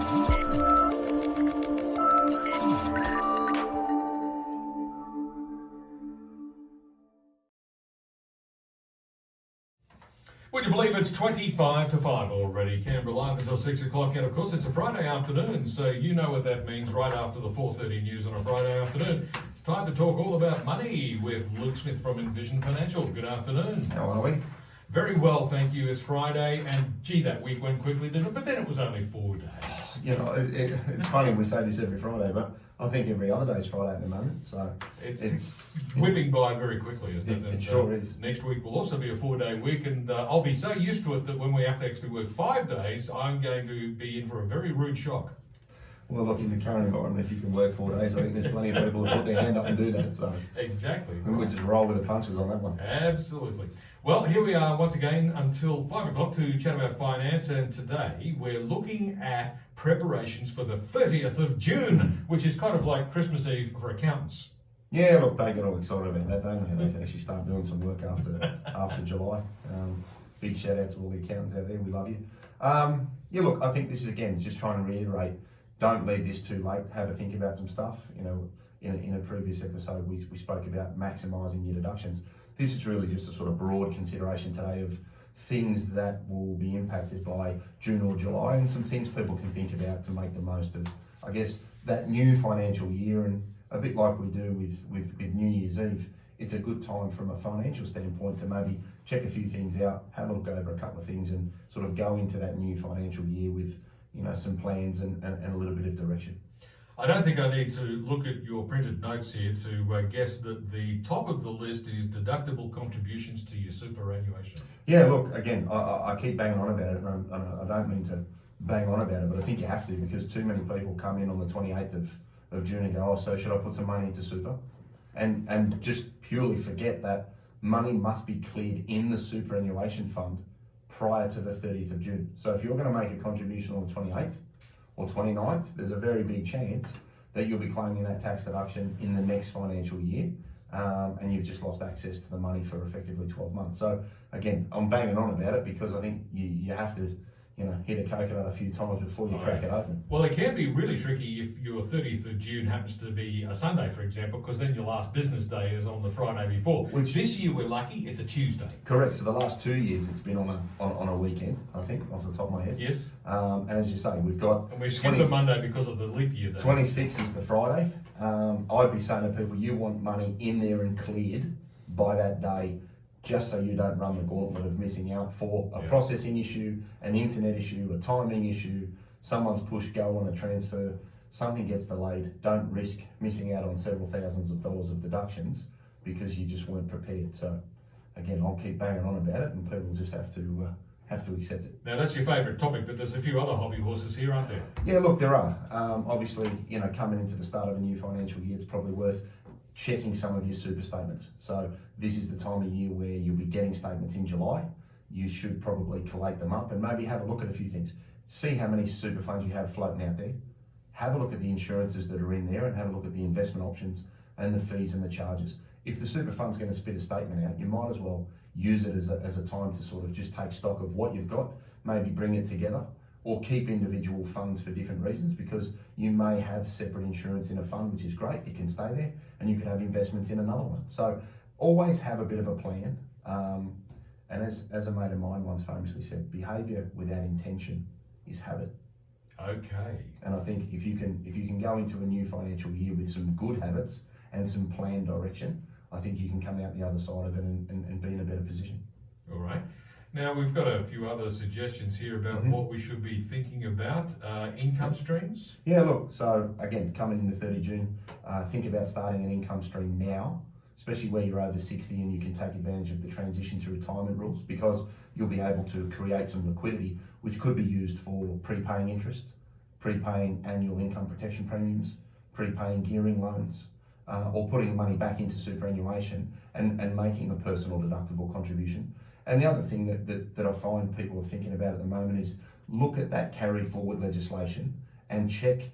Would you believe it's 25 to 5 already? Canberra live until 6 o'clock, and of course it's a Friday afternoon, so you know what that means right after the 4:30 news on a Friday afternoon. It's time to talk all about money with Luke Smith from Envision Financial. Good afternoon. How are we? Very well, thank you. It's Friday, and gee, that week went quickly, didn't it? But then it was only 4 days. You know, it's funny we say this every Friday, but I think every other day is Friday at the moment. So it's whipping by very quickly, isn't it? It sure is. Next week will also be a 4-day week, and I'll be so used to it that when we have to actually work 5 days, I'm going to be in for a very rude shock. Well, look, in the current environment, if you can work 4 days, I think there's plenty of people who put their hand up and do that. So exactly. And we'll just roll with the punches on that one. Absolutely. Well, here we are once again until 5 o'clock to chat about finance, and today we're looking at preparations for the 30th of June, which is kind of like Christmas Eve for accountants. Yeah, look, they get all excited about that, don't they? They can actually start doing some work after July. Big shout out to all the accountants out there. We love you. Yeah, look, I think this is, again, just trying to reiterate, don't leave this too late. Have a think about some stuff. You know, in a previous episode, we spoke about maximising your deductions. This is really just a sort of broad consideration today of things that will be impacted by June or July, and some things people can think about to make the most of, I guess, that new financial year. And a bit like we do with New Year's Eve, it's a good time from a financial standpoint to maybe check a few things out, have a look over a couple of things, and sort of go into that new financial year with, you know, some plans and a little bit of direction. I don't think I need to look at your printed notes here to guess that the top of the list is deductible contributions to your superannuation. Yeah, look, again, I keep banging on about it, and I don't mean to bang on about it, but I think you have to, because too many people come in on the 28th of June and go, oh, so should I put some money into super? And just purely forget that money must be cleared in the superannuation fund prior to the 30th of June. So if you're going to make a contribution on the 28th or 29th, there's a very big chance that you'll be claiming that tax deduction in the next financial year, and you've just lost access to the money for effectively 12 months. So again, I'm banging on about it because I think you have to, you know, hit a coconut a few times before you crack it open. Well, it can be really tricky if your 30th of June happens to be a Sunday, for example, because then your last business day is on the Friday before. Which this year we're lucky, it's a Tuesday. Correct. So the last 2 years it's been on a weekend, I think, off the top of my head. Yes. And as you say, we've got... And we've skipped the Monday because of the leap year. 26 is the Friday. I'd be saying to people, you want money in there and cleared by that day, just so you don't run the gauntlet of missing out for a processing issue, an internet issue, a timing issue, someone's push go on a transfer, something gets delayed. Don't risk missing out on several thousands of dollars of deductions because you just weren't prepared. So again, I'll keep banging on about it, and people just have to accept it. Now that's your favourite topic, but there's a few other hobby horses here, aren't there? Yeah, look, there are. Obviously, you know, coming into the start of a new financial year, it's probably worth checking some of your super statements. So this is the time of year where you'll be getting statements in July. You should probably collate them up and maybe have a look at a few things. See how many super funds you have floating out there. Have a look at the insurances that are in there, and have a look at the investment options and the fees and the charges. If the super fund's going to spit a statement out, you might as well use it as a time to sort of just take stock of what you've got, maybe bring it together, or keep individual funds for different reasons, because you may have separate insurance in a fund, which is great, it can stay there, and you could have investments in another one. So always have a bit of a plan. And as a mate of mine once famously said, behaviour without intention is habit. Okay. And I think if you can go into a new financial year with some good habits and some planned direction, I think you can come out the other side of it and be in a better position. All right. Now, we've got a few other suggestions here about what we should be thinking about. Income streams? Yeah, look, so again, coming into 30 June, think about starting an income stream now, especially where you're over 60 and you can take advantage of the transition to retirement rules, because you'll be able to create some liquidity, which could be used for prepaying interest, prepaying annual income protection premiums, prepaying gearing loans, or putting the money back into superannuation and making a personal deductible contribution. And the other thing that I find people are thinking about at the moment is look at that carry forward legislation and check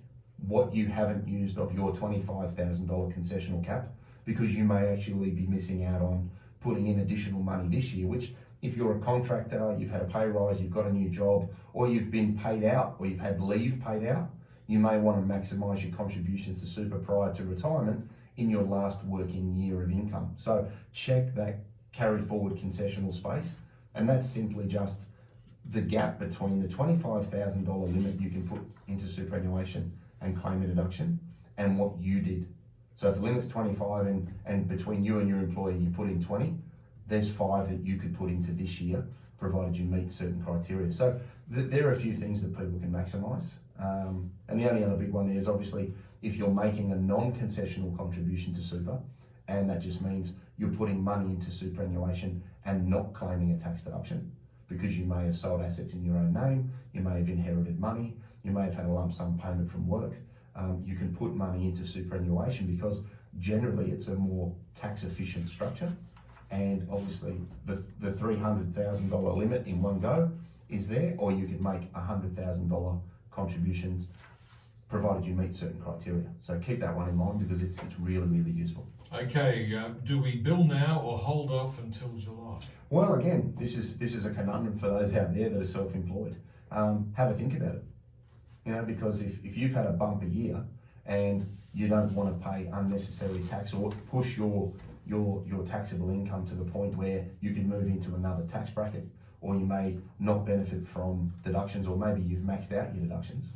what you haven't used of your $25,000 concessional cap, because you may actually be missing out on putting in additional money this year, which if you're a contractor, you've had a pay rise, you've got a new job, or you've been paid out, or you've had leave paid out, you may want to maximise your contributions to super prior to retirement in your last working year of income. So check that carry forward concessional space, and that's simply just the gap between the $25,000 limit you can put into superannuation and claim a deduction and what you did. So if the limit's 25 and between you and your employer you put in 20, there's 5 that you could put into this year, provided you meet certain criteria. So there are a few things that people can maximise. And the only other big one there is obviously if you're making a non-concessional contribution to super, and that just means you're putting money into superannuation and not claiming a tax deduction because you may have sold assets in your own name, you may have inherited money, you may have had a lump sum payment from work. You can put money into superannuation because generally it's a more tax efficient structure, and obviously the $300,000 limit in one go is there, or you could make $100,000 contributions provided you meet certain criteria. So keep that one in mind because it's really, really useful. Okay, do we bill now or hold off until July? Well, again, this is a conundrum for those out there that are self-employed. Have a think about it. You know, because if you've had a bumper year and you don't want to pay unnecessary tax or push your taxable income to the point where you can move into another tax bracket, or you may not benefit from deductions, or maybe you've maxed out your deductions,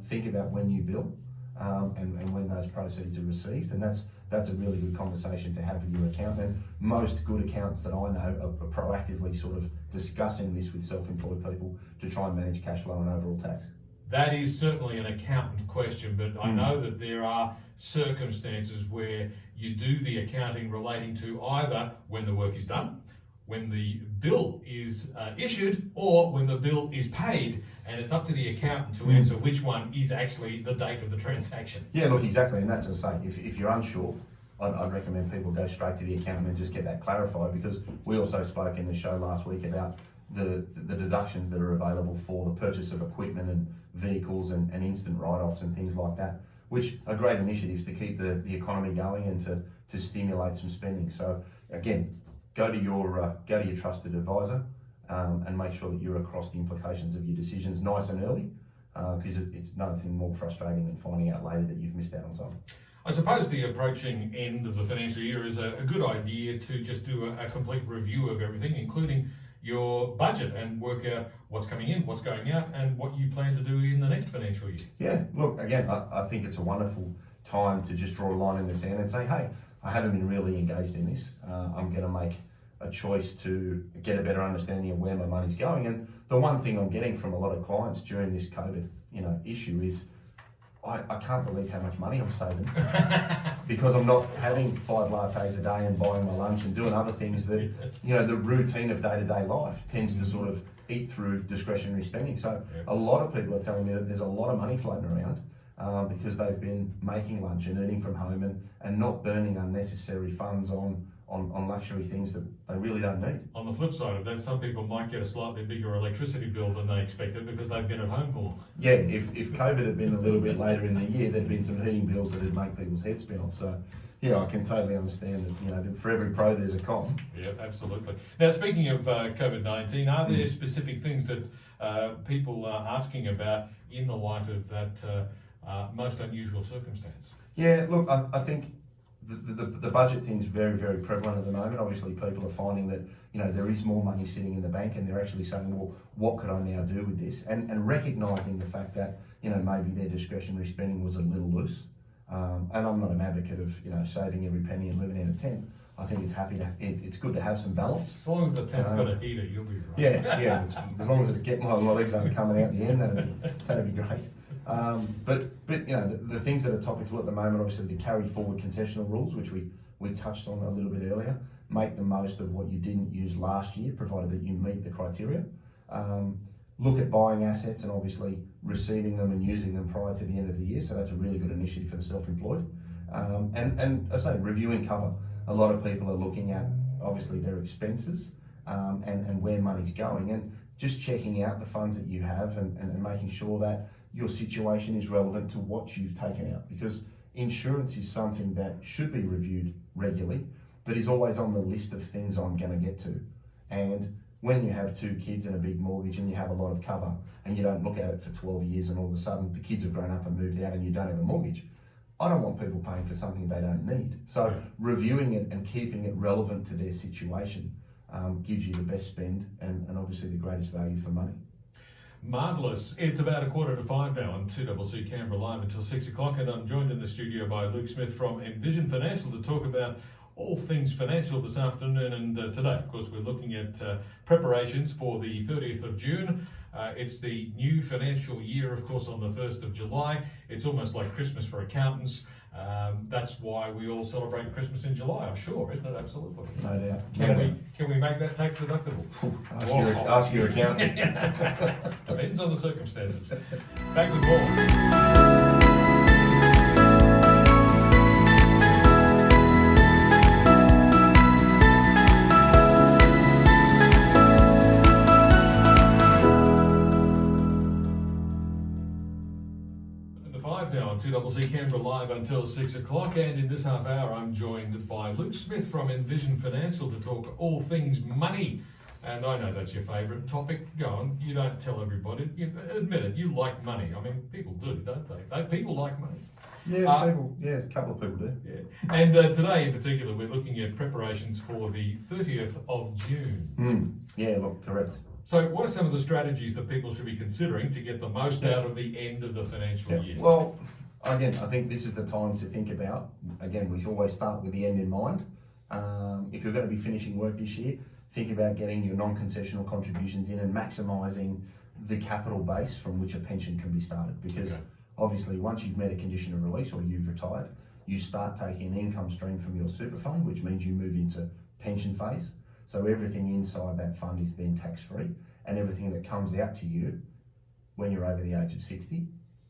think about when you bill and when those proceeds are received, and that's a really good conversation to have with your accountant. Most good accountants that I know are proactively sort of discussing this with self-employed people to try and manage cash flow and overall tax. That is certainly an accountant question, but I know that there are circumstances where you do the accounting relating to either when the work is done, when the bill is issued, or when the bill is paid, and it's up to the accountant to answer which one is actually the date of the transaction. Yeah, look, exactly, and that's the same. If you're unsure, I'd recommend people go straight to the accountant and just get that clarified, because we also spoke in the show last week about the deductions that are available for the purchase of equipment and vehicles and instant write-offs and things like that, which are great initiatives to keep the economy going and to stimulate some spending. So again, go to your trusted advisor and make sure that you're across the implications of your decisions nice and early, because it's nothing more frustrating than finding out later that you've missed out on something. I suppose the approaching end of the financial year is a good idea to just do a complete review of everything, including your budget, and work out what's coming in, what's going out, and what you plan to do in the next financial year. Yeah, look, again, I think it's a wonderful time to just draw a line in the sand and say, hey, I haven't been really engaged in this. I'm going to make a choice to get a better understanding of where my money's going. And the one thing I'm getting from a lot of clients during this COVID, issue is I can't believe how much money I'm saving because I'm not having 5 lattes a day and buying my lunch and doing other things that, the routine of day-to-day life tends to sort of eat through discretionary spending. So a lot of people are telling me that there's a lot of money floating around because they've been making lunch and eating from home and not burning unnecessary funds on luxury things that they really don't need. On the flip side of that, some people might get a slightly bigger electricity bill than they expected because they've been at home for long. Yeah, if COVID had been a little bit later in the year, there'd been some heating bills that'd make people's heads spin off. So, yeah, I can totally understand that, for every pro there's a con. Yeah, absolutely. Now, speaking of COVID-19, are there specific things that people are asking about in the light of that most unusual circumstance? Yeah, look, I think the budget thing's very, very prevalent at the moment. Obviously, people are finding that there is more money sitting in the bank, and they're actually saying, well, what could I now do with this? And recognising the fact that maybe their discretionary spending was a little loose. And I'm not an advocate of saving every penny and living in a tent. I think it's good to have some balance. As long as the tent's got a heater, you'll be right. Yeah. As long as my legs aren't coming out the end, that'd be great. But the things that are topical at the moment, obviously the carry forward concessional rules, which we touched on a little bit earlier, make the most of what you didn't use last year, provided that you meet the criteria. Look at buying assets and obviously receiving them and using them prior to the end of the year. So that's a really good initiative for the self-employed. And I say reviewing cover. A lot of people are looking at obviously their expenses and where money's going, and just checking out the funds that you have and making sure that your situation is relevant to what you've taken out, because insurance is something that should be reviewed regularly, but is always on the list of things I'm going to get to. And when you have 2 kids and a big mortgage and you have a lot of cover and you don't look at it for 12 years and all of a sudden the kids have grown up and moved out and you don't have a mortgage, I don't want people paying for something they don't need. So reviewing it and keeping it relevant to their situation gives you the best spend and obviously the greatest value for money. Marvellous. It's about 4:45 now on 2CC Canberra Live until 6 o'clock, and I'm joined in the studio by Luke Smith from Envision Financial to talk about all things financial this afternoon. And today, of course, we're looking at preparations for the 30th of June. It's the new financial year, of course, on the 1st of July. It's almost like Christmas for accountants. That's why we all celebrate Christmas in July, I'm sure, isn't it? Absolutely. No doubt. Can we make that tax deductible? Ask your accountant. Depends on the circumstances. Back with more. Now on 2CC Canberra Live until 6 o'clock, and in this half hour I'm joined by Luke Smith from Envision Financial to talk all things money. And I know that's your favourite topic. Go on, you don't tell everybody. You admit it, you like money. I mean, people do, don't they? People like money. Yeah, a couple of people do. Yeah. And today in particular, we're looking at preparations for the 30th of June. Yeah, look, correct. So what are some of the strategies that people should be considering to get the most out of the end of the financial year? Well, again, I think this is the time to think about, again, we always start with the end in mind. If you're going to be finishing work this year, think about getting your non-concessional contributions in and maximising the capital base from which a pension can be started. Because obviously once you've met a condition of release or you've retired, you start taking an income stream from your super fund, which means you move into pension phase. So everything inside that fund is then tax-free, and everything that comes out to you when you're over the age of 60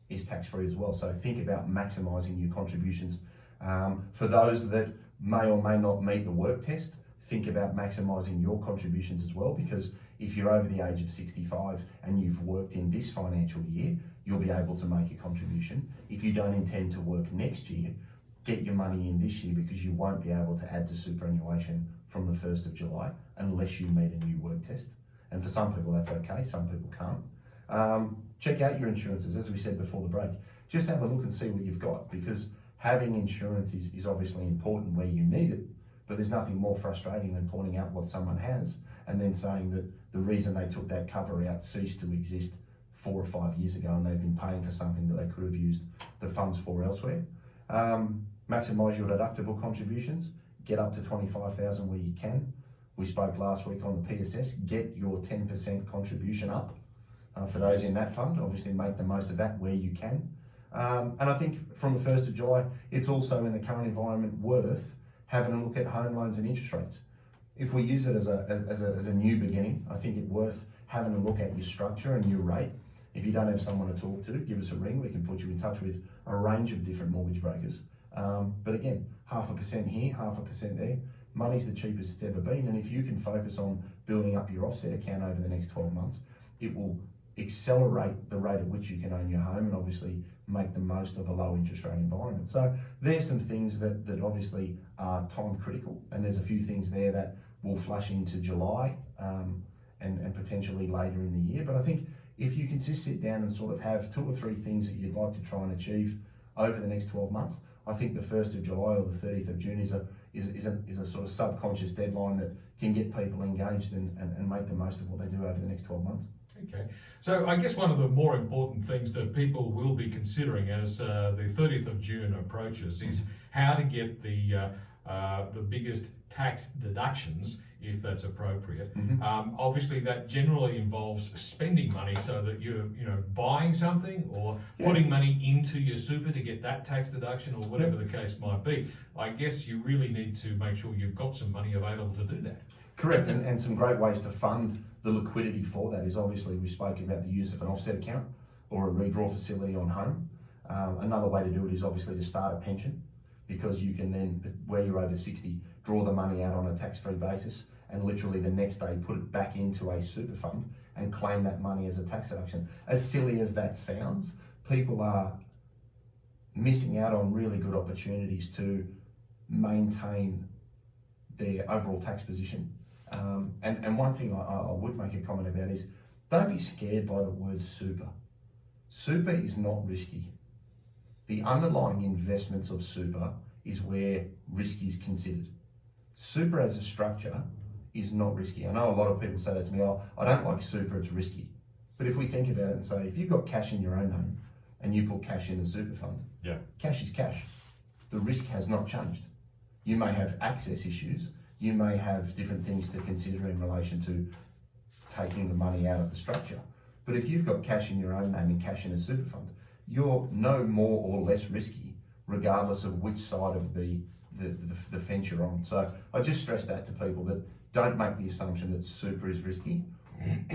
is tax-free as well. So think about maximising your contributions. For those that may or may not meet the work test, think about maximising your contributions as well, because if you're over the age of 65 and you've worked in this financial year, you'll be able to make a contribution. If you don't intend to work next year, get your money in this year, because you won't be able to add to superannuation from the 1st of July unless you meet a new work test. And for some people that's okay, some people can't. Check out your insurances, as we said before the break. Just have a look and see what you've got, because having insurance is obviously important where you need it, but there's nothing more frustrating than pointing out what someone has and then saying that the reason they took that cover out ceased to exist 4 or 5 years ago and they've been paying for something that they could have used the funds for elsewhere. Maximise your deductible contributions, get up to 25,000 where you can. We spoke last week on the PSS, get your 10% contribution up for those in that fund. Obviously make the most of that where you can. And I think from the 1st of July, it's also in the current environment worth having a look at home loans and interest rates. If we use it as a new beginning, I think it's worth having a look at your structure and your rate. If you don't have someone to talk to, give us a ring. We can put you in touch with a range of different mortgage brokers. But again, 0.5% here, 0.5% there. Money's the cheapest it's ever been, and if you can focus on building up your offset account over the next 12 months, it will accelerate the rate at which you can own your home and obviously make the most of a low interest rate environment. So there's some things that obviously are time critical, and there's a few things there that will flush into July and potentially later in the year. But I think if you can just sit down and sort of have 2 or 3 things that you'd like to try and achieve over the next 12 months, I think the 1st of July or the 30th of June is a sort of subconscious deadline that can get people engaged and make the most of what they do over the next 12 months. Okay, so I guess one of the more important things that people will be considering as the 30th of June approaches is how to get the biggest tax deductions, if that's appropriate. Obviously, that generally involves spending money, so that you're buying something or putting money into your super to get that tax deduction, or whatever the case might be. I guess you really need to make sure you've got some money available to do that. Correct, and some great ways to fund the liquidity for that is obviously we spoke about the use of an offset account or a redraw facility on home. Another way to do it is obviously to start a pension, because you can then, where you're over 60, draw the money out on a tax-free basis and literally the next day put it back into a super fund and claim that money as a tax deduction. As silly as that sounds, people are missing out on really good opportunities to maintain their overall tax position And one thing I would make a comment about is, don't be scared by the word super. Super is not risky. The underlying investments of super is where risk is considered. Super as a structure is not risky. I know a lot of people say that to me, oh, I don't like super, it's risky. But if we think about it and say, if you've got cash in your own name and you put cash in the super fund, cash is cash. The risk has not changed. You may have access issues, you may have different things to consider in relation to taking the money out of the structure. But if you've got cash in your own name and cash in a super fund, you're no more or less risky, regardless of which side of the fence you're on. So I just stress that to people, that don't make the assumption that super is risky.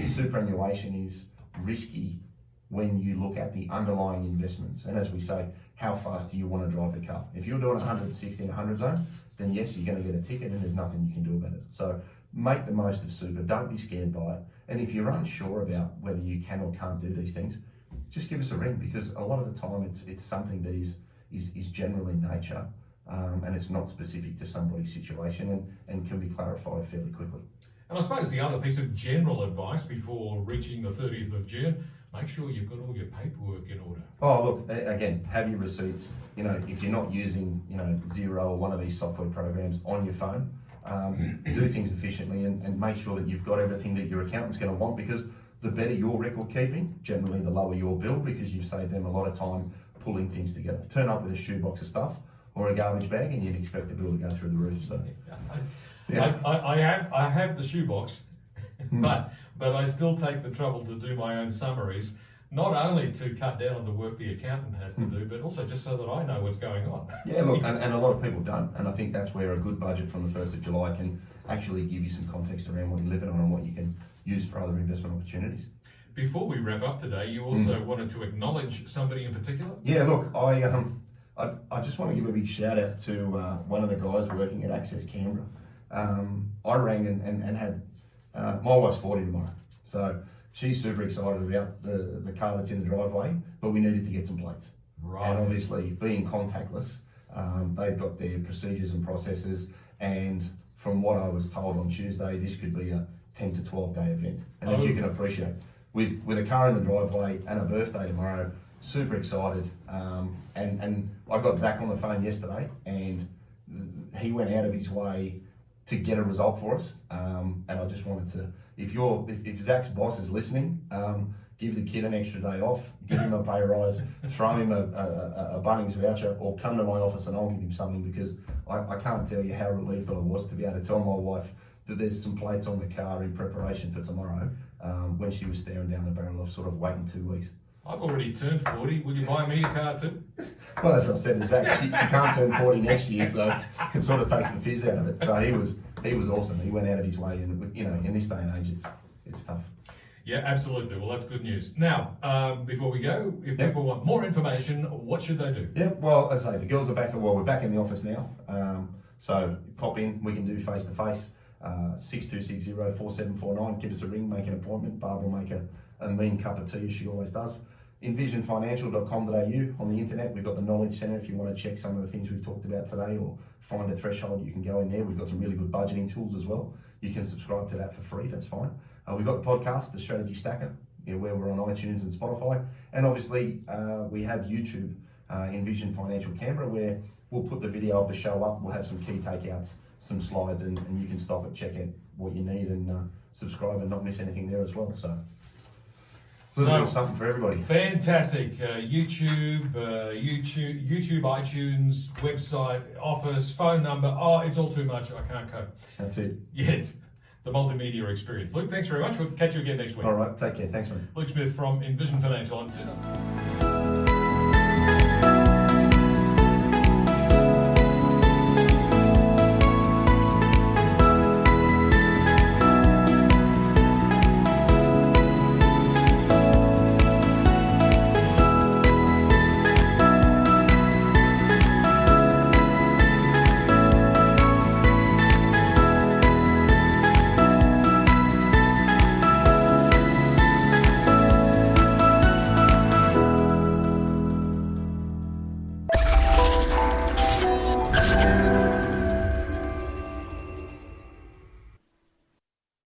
Superannuation is risky when you look at the underlying investments. And as we say, how fast do you want to drive the car? If you're doing 160 in a 100 zone, then yes, you're going to get a ticket and there's nothing you can do about it. So make the most of super, don't be scared by it. And if you're unsure about whether you can or can't do these things, just give us a ring, because a lot of the time it's something that is general in nature, and it's not specific to somebody's situation, and can be clarified fairly quickly. And I suppose the other piece of general advice before reaching the 30th of June, make sure you've got all your paperwork in order. Oh, look, again, have your receipts. You know, if you're not using, Xero or one of these software programs on your phone, do things efficiently and make sure that you've got everything that your accountant's going to want, because the better your record keeping, generally the lower your bill, because you've saved them a lot of time pulling things together. Turn up with a shoebox of stuff or a garbage bag and you'd expect the bill to go through the roof. So, yeah. I have the shoebox, but I still take the trouble to do my own summaries, not only to cut down on the work the accountant has to do, but also just so that I know what's going on. Yeah, look, and a lot of people don't, and I think that's where a good budget from the 1st of July can actually give you some context around what you're living on and what you can use for other investment opportunities. Before we wrap up today, you also wanted to acknowledge somebody in particular? Yeah, look, I just want to give a big shout out to one of the guys working at Access Canberra. I rang and had, my wife's 40 tomorrow, so she's super excited about the car that's in the driveway, but we needed to get some plates. Right. And obviously, being contactless, they've got their procedures and processes, and from what I was told on Tuesday, this could be a 10 to 12 day event. And as you can appreciate, with a car in the driveway and a birthday tomorrow, super excited. And I got Zach on the phone yesterday, and he went out of his way to get a result for us. And I just wanted to, if Zach's boss is listening, give the kid an extra day off, give him a pay rise, throw him a Bunnings voucher, or come to my office and I'll give him something, because I can't tell you how relieved I was to be able to tell my wife that there's some plates on the car in preparation for tomorrow, when she was staring down the barrel of sort of waiting 2 weeks. I've already turned 40. Will you buy me a car too? Well, as I said to Zach, she can't turn 40 next year, so it sort of takes the fizz out of it. So he was awesome. He went out of his way, and in this day and age, it's tough. Yeah, absolutely. Well, that's good news. Now, before we go, if people want more information, what should they do? Yeah, well, as I say, the girls are back. Well, we're back in the office now. So pop in. We can do face to face. 6260-4749. Give us a ring. Make an appointment. Barb will make a mean cup of tea, as she always does. Envisionfinancial.com.au. On the internet, we've got the Knowledge Centre. If you want to check some of the things we've talked about today or find a threshold, you can go in there. We've got some really good budgeting tools as well. You can subscribe to that for free. That's fine. We've got the podcast, The Strategy Stacker, where we're on iTunes and Spotify. And obviously, we have YouTube, Envision Financial Canberra, where we'll put the video of the show up. We'll have some key takeouts, some slides, and you can stop it, check out what you need, and subscribe and not miss anything there as well. So a little bit of something for everybody. Fantastic. YouTube, iTunes, website, office, phone number. Oh, it's all too much. I can't cope. That's it. Yes, the multimedia experience. Luke, thanks very much. We'll catch you again next week. All right, take care. Thanks, man. Luke Smith from Envision Financial.